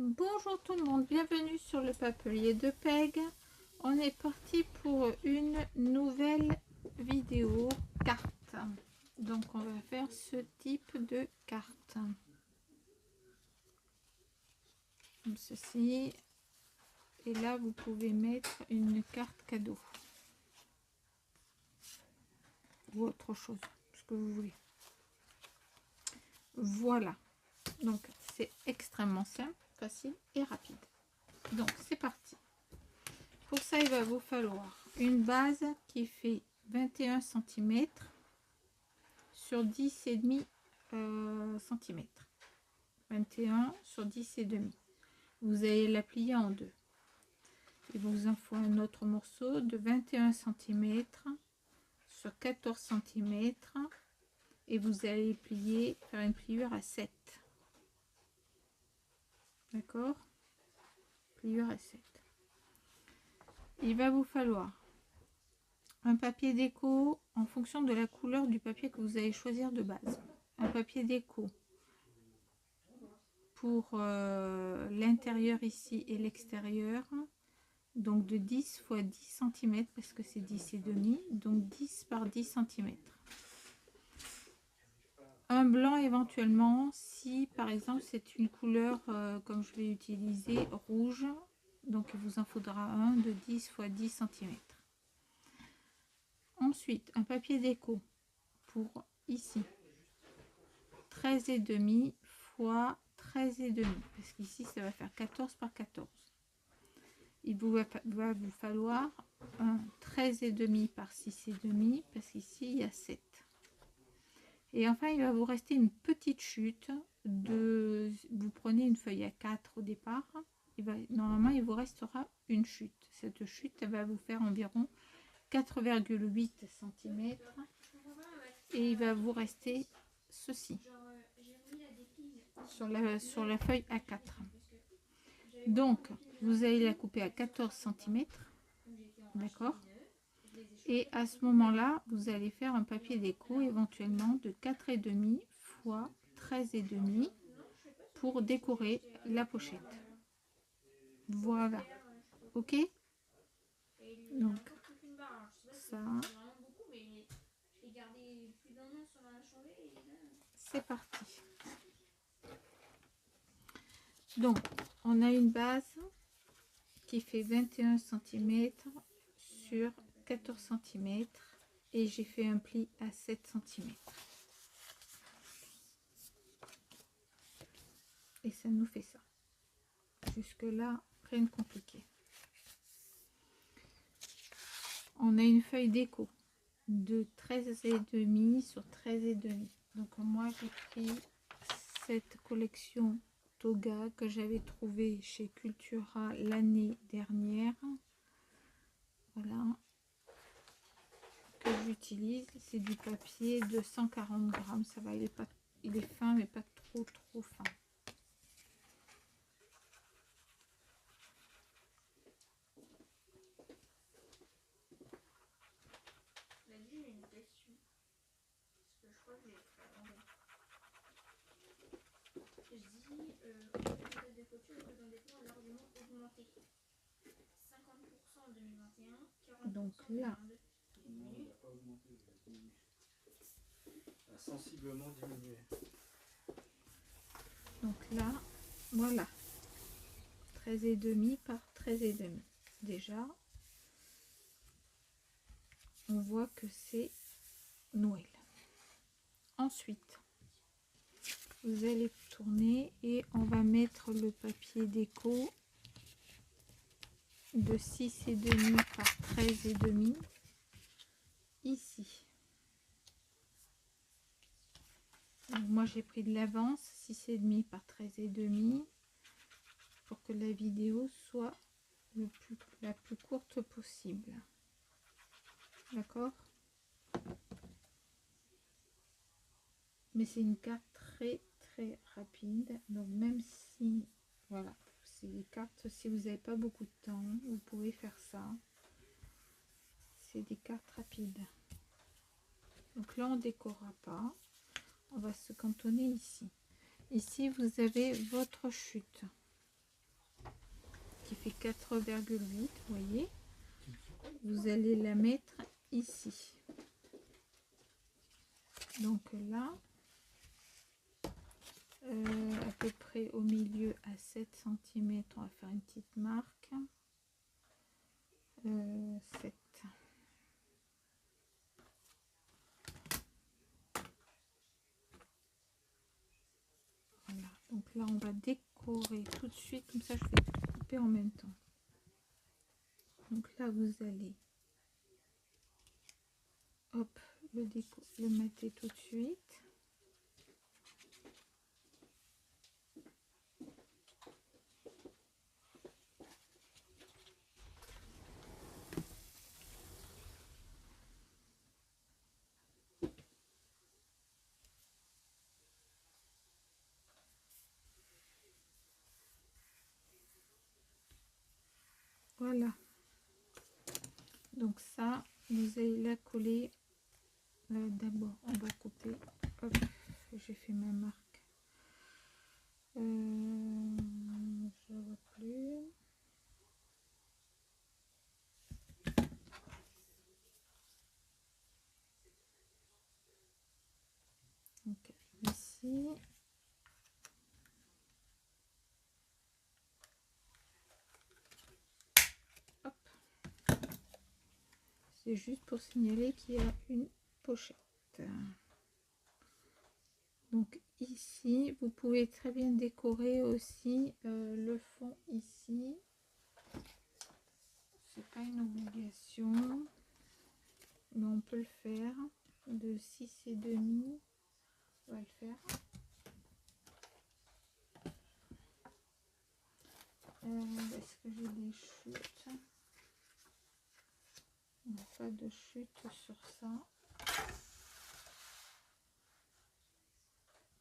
Bonjour tout le monde, bienvenue sur le papelier de Peg. On est parti pour une nouvelle vidéo carte. Donc on va faire ce type de carte. Comme ceci. Et là vous pouvez mettre une carte cadeau. Ou autre chose, ce que vous voulez. Voilà. Donc c'est extrêmement simple, facile et rapide. Donc c'est parti. Pour ça, il va vous falloir une base qui fait 21 cm sur 10,5 cm. 21 sur 10,5. Vous allez la plier en deux. Il vous en faut un autre morceau de 21 cm sur 14 cm et vous allez plier, faire une pliure à 7. D'accord? Pliure à 7. Il va vous falloir un papier déco en fonction de la couleur du papier que vous allez choisir de base. Un papier déco pour l'intérieur ici et l'extérieur, donc de 10 x 10 cm parce que c'est 10,5, donc 10 par 10 cm. Un blanc éventuellement, si par exemple c'est une couleur comme je vais utiliser rouge, donc il vous en faudra un de 10 x 10 cm. Ensuite, un papier déco pour ici 13,5 x 13,5 parce qu'ici ça va faire 14 par 14. Il va vous falloir un 13,5 par 6,5 parce qu'ici il y a 7. Et enfin il va vous rester une petite chute de, vous prenez une feuille à 4 au départ, normalement il vous restera une chute. Cette chute elle va vous faire environ 4,8 cm et il va vous rester ceci sur la feuille A4. Donc vous allez la couper à 14 cm, d'accord, et à ce moment là vous allez faire un papier déco éventuellement de 4,5 x 13,5 pour décorer la pochette. Voilà, ok. Donc ça, c'est parti. Donc on a une base qui fait 21 cm sur 14 cm et j'ai fait un pli à 7 cm. Et ça nous fait ça. Jusque là, rien de compliqué. On a une feuille déco de 13,5 sur 13,5. Donc moi j'ai pris cette collection Toga que j'avais trouvée chez Cultura l'année dernière. Voilà. Que j'utilise. C'est du papier de 140 grammes. Ça va, il est fin mais pas trop fin. Donc là, sensiblement diminué. Donc là, voilà, 13,5 par 13,5. Déjà, on voit que c'est Noël. Ensuite, vous allez tourner et on va mettre le papier déco de 6,5 par 13,5 ici. Donc moi j'ai pris de l'avance, 6,5 par 13,5 pour que la vidéo soit la plus courte possible. D'accord? Mais c'est une carte très rapide, donc même si, voilà, c'est des cartes, si vous n'avez pas beaucoup de temps, vous pouvez faire ça. C'est des cartes rapides. Donc là on décorera pas, on va se cantonner ici. Ici vous avez votre chute. qui fait 4,8, vous voyez, vous allez la mettre ici. Donc là, à peu près au milieu à 7 cm, on va faire une petite marque. 7. Voilà, donc là on va décorer tout de suite, comme ça je vais couper en même temps. Donc là vous allez hop le mater tout de suite. Voilà, donc ça vous allez la coller. D'abord on va couper, hop, j'ai fait ma marque, je vois plus, donc ici, hop, c'est juste pour signaler qu'il y a une pochette. Donc ici vous pouvez très bien décorer aussi le fond ici, c'est pas une obligation mais on peut le faire de 6,5, on va le faire. Est-ce que j'ai des chutes? Non, pas de chute sur ça.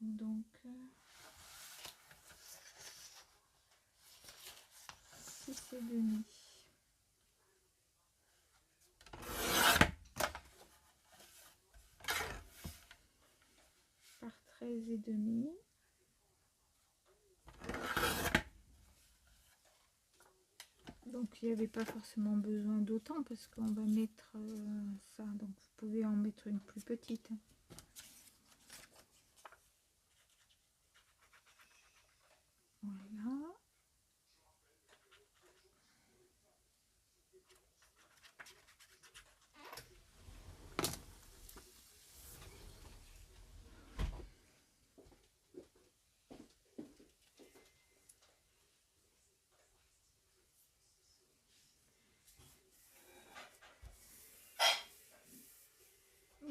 Donc 6,5 par 13,5. Donc il n'y avait pas forcément besoin d'autant parce qu'on va mettre ça, donc vous pouvez en mettre une plus petite. Voilà.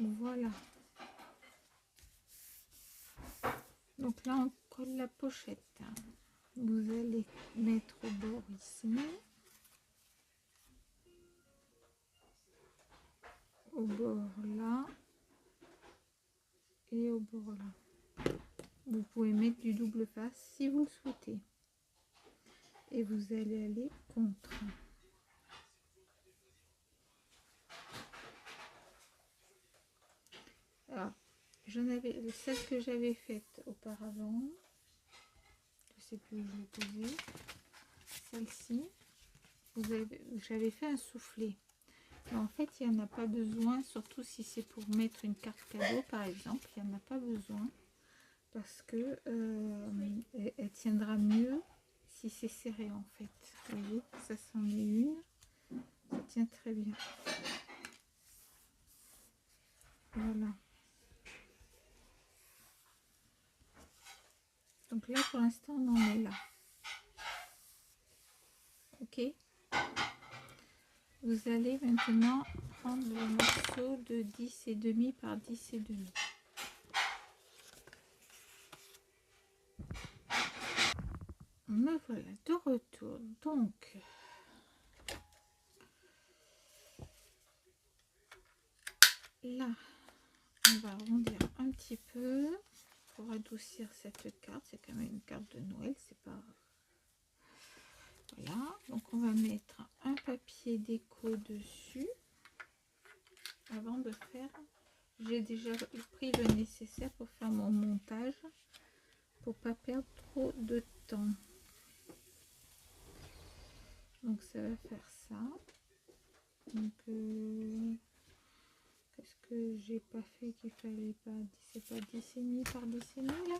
Voilà. Donc là on colle la pochette. Vous allez mettre au bord ici, au bord là et au bord là. Vous pouvez mettre du double face si vous le souhaitez. Et vous allez aller contre. Alors, celle que j'avais faite auparavant, je sais plus où je l'ai posée, celle-ci, j'avais fait un soufflet. Mais en fait, il n'y en a pas besoin, surtout si c'est pour mettre une carte cadeau par exemple, il n'y en a pas besoin parce que elle tiendra mieux si c'est serré en fait. Vous voyez, ça c'en est une, ça tient très bien. Voilà. Donc là, pour l'instant, on en est là. Ok. Vous allez maintenant prendre le morceau de 10,5 par 10,5. Me voilà de retour. Donc, là, on va arrondir un petit peu pour adoucir cette carte. C'est quand même une carte de Noël, c'est pas... Voilà, donc on va mettre un papier déco dessus avant de faire. J'ai déjà pris le nécessaire pour faire mon montage pour pas perdre trop de temps. Donc ça va faire ça. Donc qu'est-ce que j'ai pas fait qu'il fallait pas, c'est pas 10,5 par 10,5 là.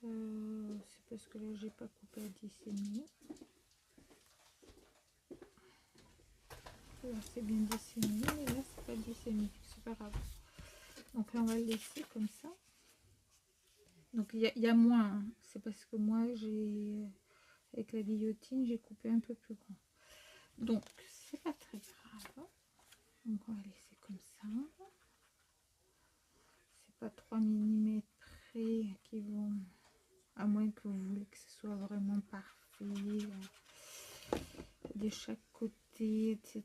C'est parce que là j'ai pas coupé à 10,5. Là c'est bien 10,5 mais là c'est pas 10,5, c'est pas grave. Donc là on va le laisser comme ça. Donc il y a moins, hein. C'est parce que moi j'ai, avec la guillotine, j'ai coupé un peu plus grand. Donc c'est pas très grave. Donc on va laisser comme ça. C'est pas 3 mm près qui vont, à moins que vous voulez que ce soit vraiment parfait de chaque côté, etc.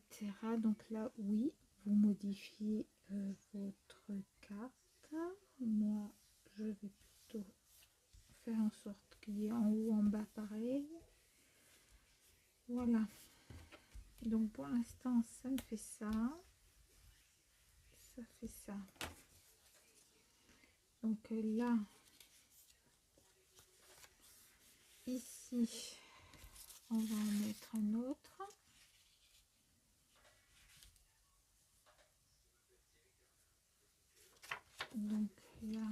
Donc là oui, vous modifiez votre carte. Moi je vais plutôt faire en sorte qu'il y ait en haut en bas pareil. Voilà, donc pour l'instant ça me fait ça, ça fait ça. Donc là ici on va en mettre un autre. Donc là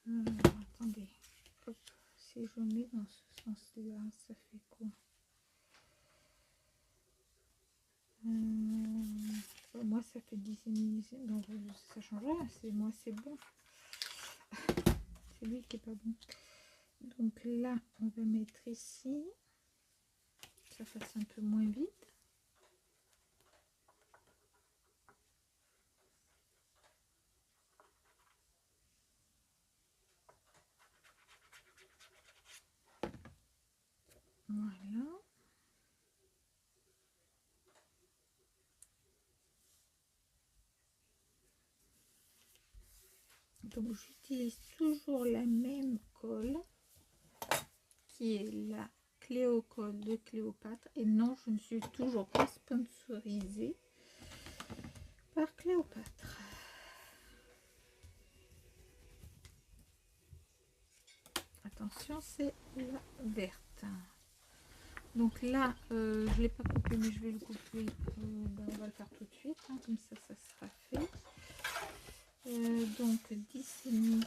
attendez, hop, si je mets dans ce sens là ça fait quoi? Moi ça fait 10,5, donc ça change rien, c'est moi c'est bon. C'est lui qui est pas bon. Donc là on va mettre ici, ça fasse un peu moins vite. Voilà. Donc j'utilise toujours la même colle qui est la Cléocolle de Cléopâtre. Et non, je ne suis toujours pas sponsorisée par Cléopâtre. Attention, c'est la verte. Donc là, je ne l'ai pas coupé, mais je vais le couper. Ben, on va le faire tout de suite, hein, comme ça sera fait. Donc 10,5.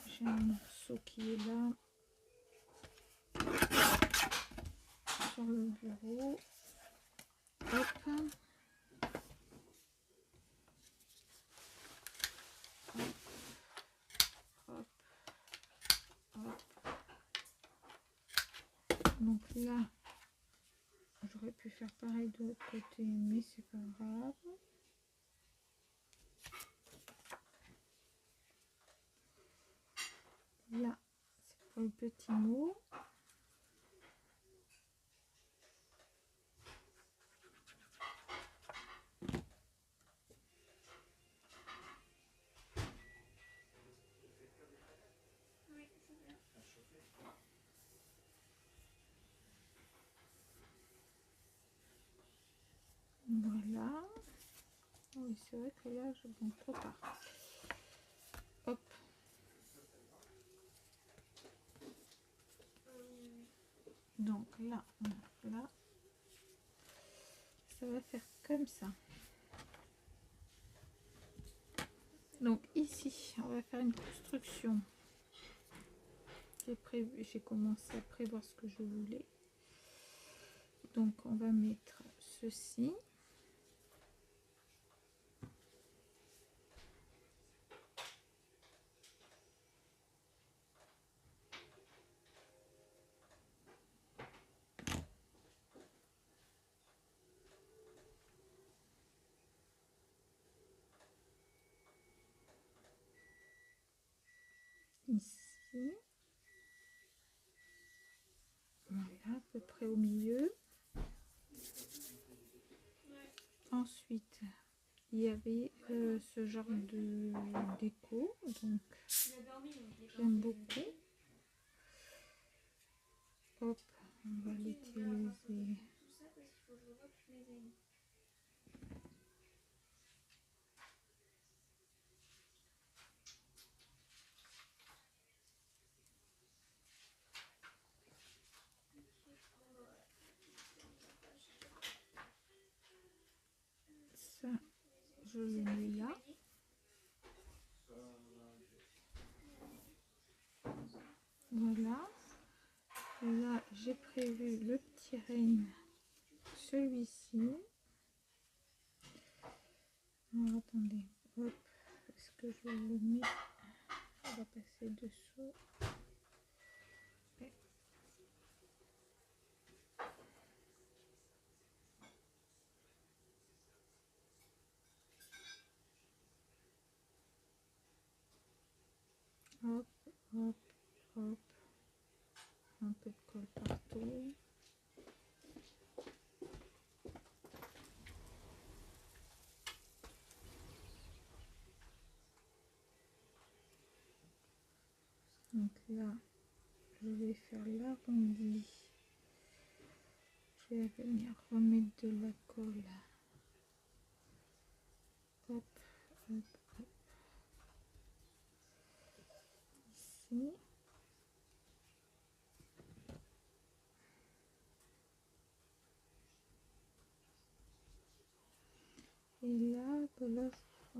J'ai un morceau qui est là sur le bureau. Hop. Hop. Hop. Donc là, j'aurais pu faire pareil de l'autre côté, mais c'est pas grave. Là, c'est pour le petit mot. Voilà. Oui, c'est vrai que là, je bon trop tard. Hop. Donc là, là, ça va faire comme ça. Donc ici, on va faire une construction. J'ai commencé à prévoir ce que je voulais. Donc on va mettre ceci. Ici. Voilà, à peu près au milieu. Ensuite, il y avait ce genre de déco, donc j'aime beaucoup. Hop, On va l'utiliser. Ça, je le mets là. Voilà. Et là, j'ai prévu le petit renne, celui-ci. Alors, attendez, hop, est-ce que je le mets? On va passer dessous. Et hop, hop, hop. Un peu de colle partout. Donc là, je vais faire l'arrondi. Je vais venir remettre de la colle. Hop, hop, hop. Ici. Et là, on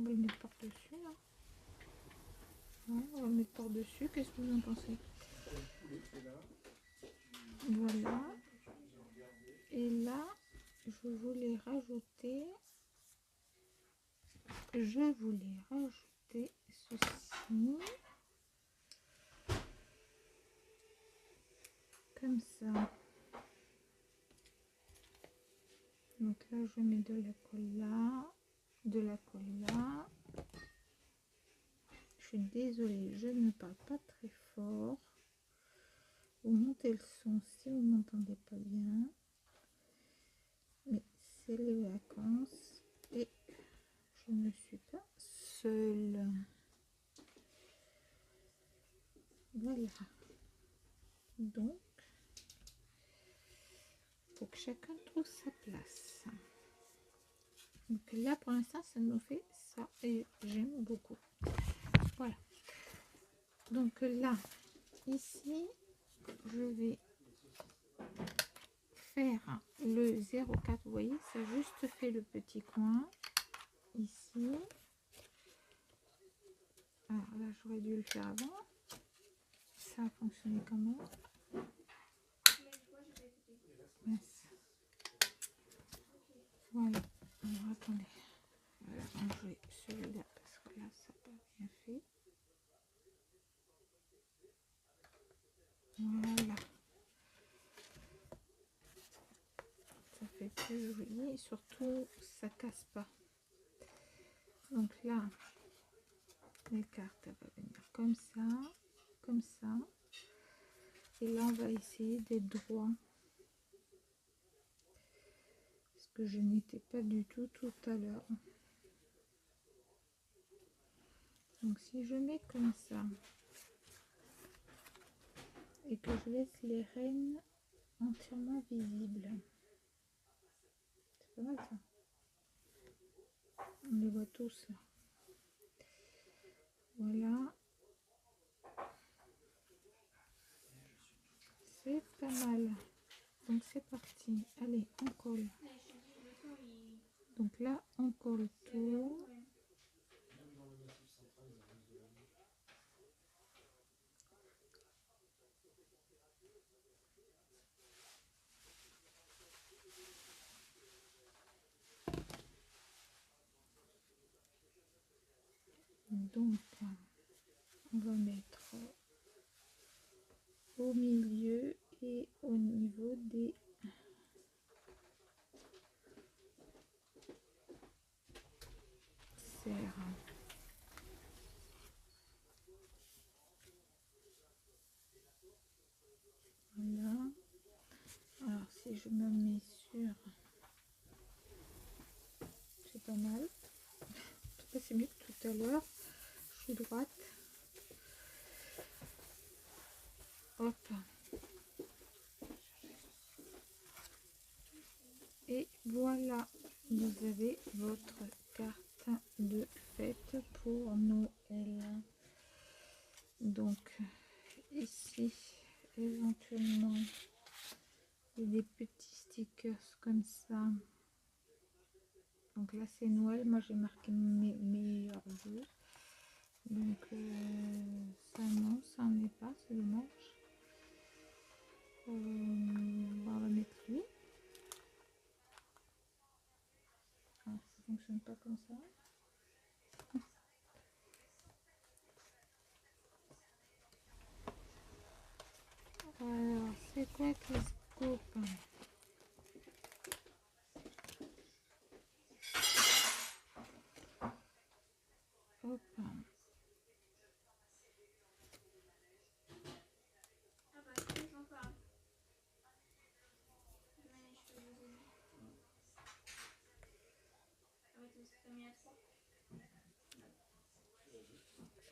va le mettre par-dessus. Hein. Ouais, on va le mettre par-dessus. Qu'est-ce que vous en pensez? Voilà. Et là, je voulais rajouter ceci. Comme ça. Donc là, je mets de la colle là. De la colle là. Je suis désolée, je ne parle pas très fort. Vous montez le son si vous ne m'entendez pas bien. Mais c'est les vacances et je ne suis pas seule. Voilà. Donc, faut que chacun trouve sa place. Donc là, pour l'instant, ça nous fait ça et j'aime beaucoup. Voilà. Donc là, ici, je vais faire le 0,4. Vous voyez, ça juste fait le petit coin ici. Alors là, j'aurais dû le faire avant. Ça a fonctionné quand même. Mince. Voilà. Alors attendez. On va ranger celui-là parce que là, ça n'a pas bien fait. Voilà. Ça fait plus joli et surtout, ça casse pas. Donc là, les cartes, elle va venir comme ça, comme ça. Et là, on va essayer d'être droit. Parce que je n'étais pas du tout à l'heure. Donc si je mets comme ça et que je laisse les rênes entièrement visibles, c'est pas mal ça. On les voit tous là. Voilà. C'est pas mal. Donc c'est parti. Allez, on colle. Donc là, on colle tout. Donc, on va mettre au milieu et au niveau des serres. Voilà. Alors, si je me mets sur... C'est pas mal. En tout cas, c'est mieux que tout à l'heure. Je suis droite. Hop. Voilà, vous avez votre carte de fête pour Noël. Donc ici, éventuellement, il y a des petits stickers comme ça. Donc là c'est Noël, moi j'ai marqué mes meilleurs vœux. Donc ça non, ça n'en est pas, c'est dommage. On va mettre lui. Ah, ça fonctionne pas comme ça. Alors c'est quoi qui se coupe? Hop.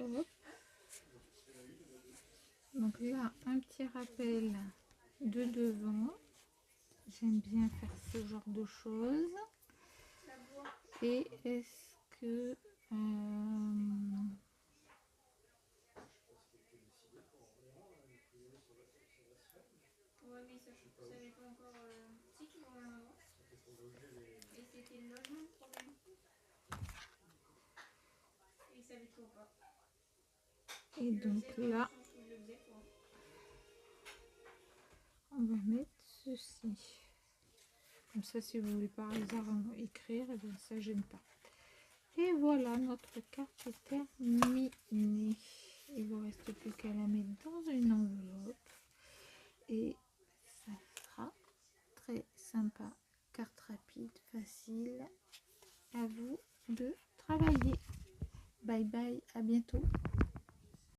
Hop. Donc là, un petit rappel de devant. J'aime bien faire ce genre de choses. Et est-ce que... Ouais, mais ça savait pas encore si tu vas en avoir. Et c'était le logement le problème. Et il savait toujours pas. Et donc là, on va mettre ceci. Comme ça, si vous voulez par hasard écrire, et bien ça gêne pas. Et voilà, notre carte est terminée. Il vous reste plus qu'à la mettre dans une enveloppe. Et ça sera très sympa. Carte rapide, facile. À vous de travailler. Bye bye, à bientôt.